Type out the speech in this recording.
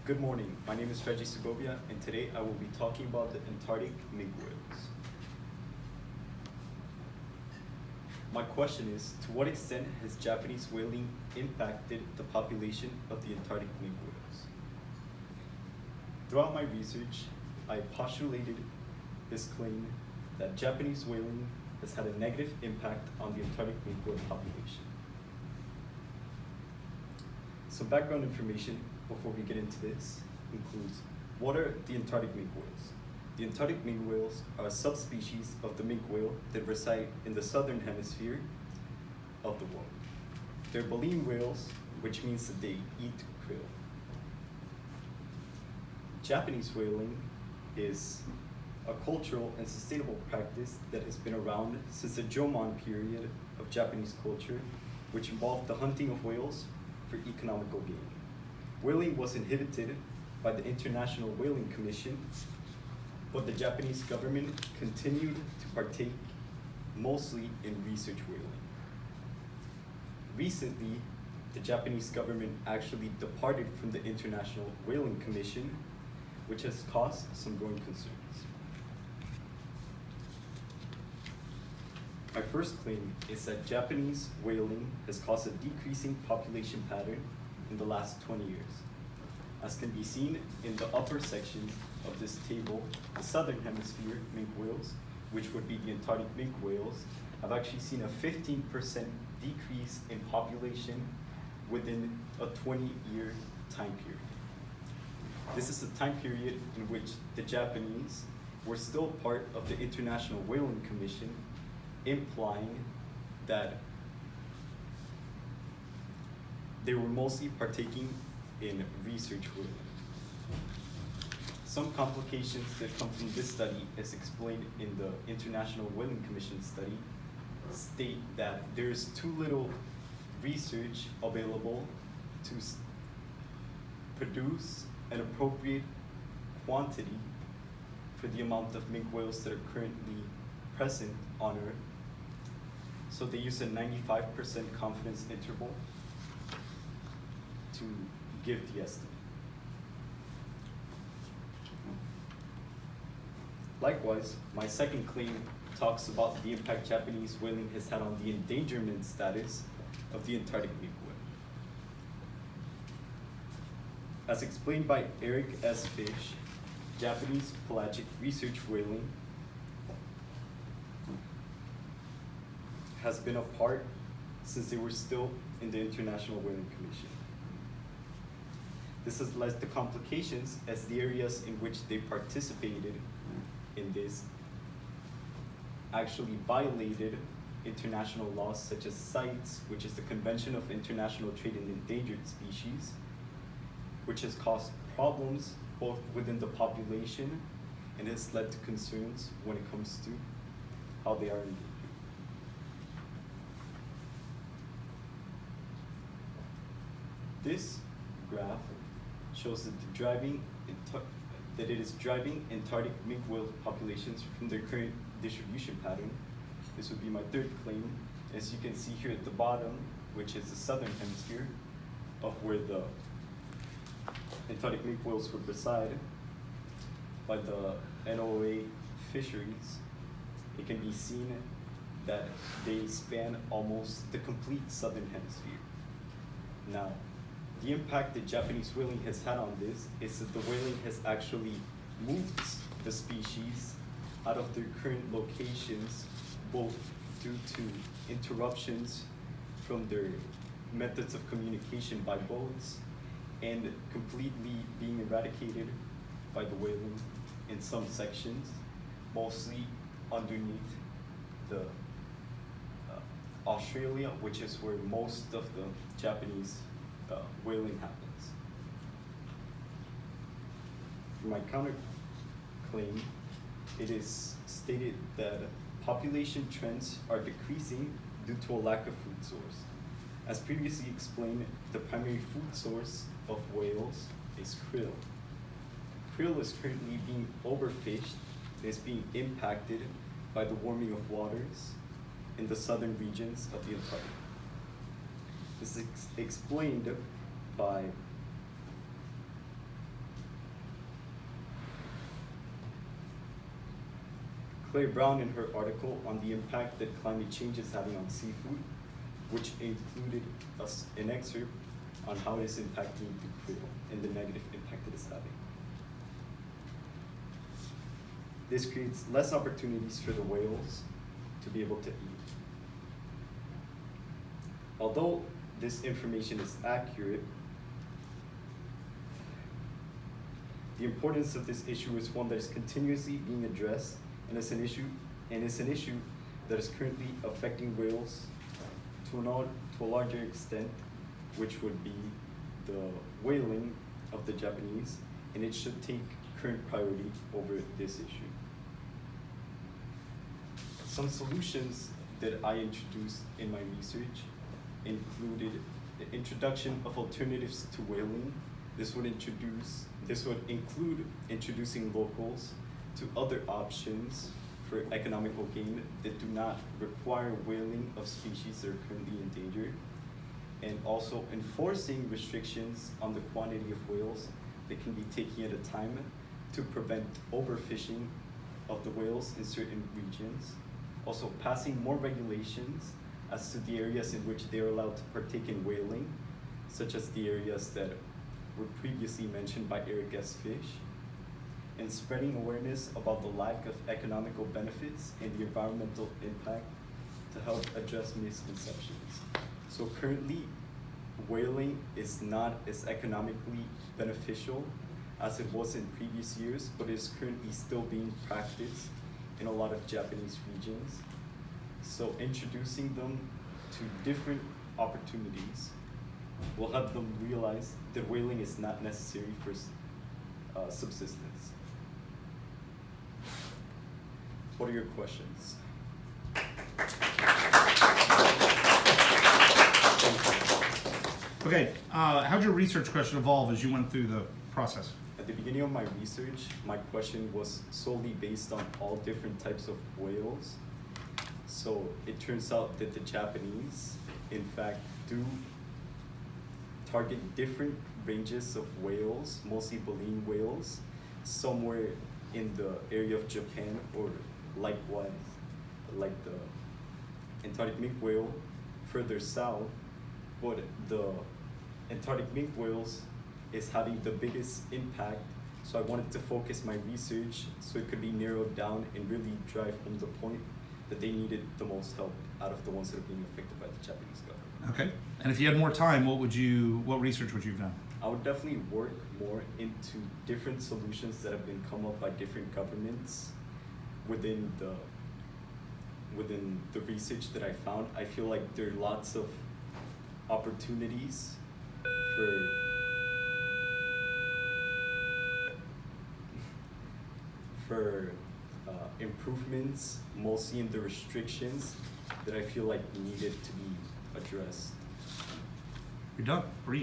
Good morning, my name is Reggie Segovia, and today I will be talking about the Antarctic minke whales. My question is, to what extent has Japanese whaling impacted the population of the Antarctic minke whales? Throughout my research, I postulated this claim that Japanese whaling has had a negative impact on the Antarctic minke whale population. Some background information before we get into this includes, what are the Antarctic minke whales? The Antarctic minke whales are a subspecies of the minke whale that reside in the southern hemisphere of the world. They're baleen whales, which means that they eat krill. Japanese whaling is a cultural and sustainable practice that has been around since the Jomon period of Japanese culture, which involved the hunting of whales for economical gain. Whaling was inhibited by the International Whaling Commission, but the Japanese government continued to partake mostly in research whaling. Recently, the Japanese government actually departed from the International Whaling Commission, which has caused some growing concerns. My first claim is that Japanese whaling has caused a decreasing population pattern in the last 20 years. As can be seen in the upper sections of this table, the southern hemisphere minke whales, which would be the Antarctic minke whales, have actually seen a 15% decrease in population within a 20-year time period. This is a time period in which the Japanese were still part of the International Whaling Commission, implying that they were mostly partaking in research whaling. Some complications that come from this study, as explained in the International Whaling Commission study, state that there is too little research available to produce an appropriate quantity for the amount of minke whales that are currently present on Earth. So they use a 95% confidence interval to give the estimate. Likewise, my second claim talks about the impact Japanese whaling has had on the endangerment status of the Antarctic minke whale. As explained by Eric S. Fish, Japanese pelagic research whaling has been a part since they were still in the International Whaling Commission. This has led to complications as the areas in which they participated in this actually violated international laws such as CITES, which is the Convention of International Trade in Endangered Species, which has caused problems both within the population and has led to concerns when it comes to how they are endangered. This graph shows that it is driving Antarctic minke whale populations from their current distribution pattern. This would be my third claim. As you can see here at the bottom, which is the southern hemisphere of where the Antarctic minke whales would reside by the NOAA fisheries, it can be seen that they span almost the complete southern hemisphere. Now, the impact that Japanese whaling has had on this is that the whaling has actually moved the species out of their current locations, both due to interruptions from their methods of communication by boats and completely being eradicated by the whaling in some sections, mostly underneath the Australia, which is where most of the Japanese whaling happens. For my counterclaim, it is stated that population trends are decreasing due to a lack of food source. As previously explained, the primary food source of whales is krill. Krill is currently being overfished and is being impacted by the warming of waters in the southern regions of the Antarctic. This is explained by Claire Brown in her article on the impact that climate change is having on seafood, which included an excerpt on how it is impacting the krill and the negative impact it is having. This creates less opportunities for the whales to be able to eat. Although this information is accurate, the importance of this issue is one that is continuously being addressed, and it's an issue that is currently affecting whales to a larger extent, which would be the whaling of the Japanese, and it should take current priority over this issue. Some solutions that I introduced in my research included the introduction of alternatives to whaling. This would include introducing locals to other options for economical gain that do not require whaling of species that are currently endangered, and also enforcing restrictions on the quantity of whales that can be taken at a time to prevent overfishing of the whales in certain regions. Also passing more regulations as to the areas in which they are allowed to partake in whaling, such as the areas that were previously mentioned by Eric S. Fish, and spreading awareness about the lack of economical benefits and the environmental impact to help address misconceptions. So currently, whaling is not as economically beneficial as it was in previous years, but is currently still being practiced in a lot of Japanese regions. So introducing them to different opportunities will help them realize that whaling is not necessary for subsistence. What are your questions? Okay, how'd your research question evolve as you went through the process? At the beginning of my research, my question was solely based on all different types of whales. So it turns out that the Japanese, in fact, do target different ranges of whales, mostly baleen whales, somewhere in the area of Japan, or likewise, like the Antarctic minke whale further south. But the Antarctic minke whales is having the biggest impact, so I wanted to focus my research so it could be narrowed down and really drive home the point that they needed the most help out of the ones that are being affected by the Japanese government. Okay, and if you had more time, what research would you have done? I would definitely work more into different solutions that have been come up by different governments within the research that I found. I feel like there are lots of opportunities for improvements, mostly in the restrictions that I feel like needed to be addressed. You're done. Breathe.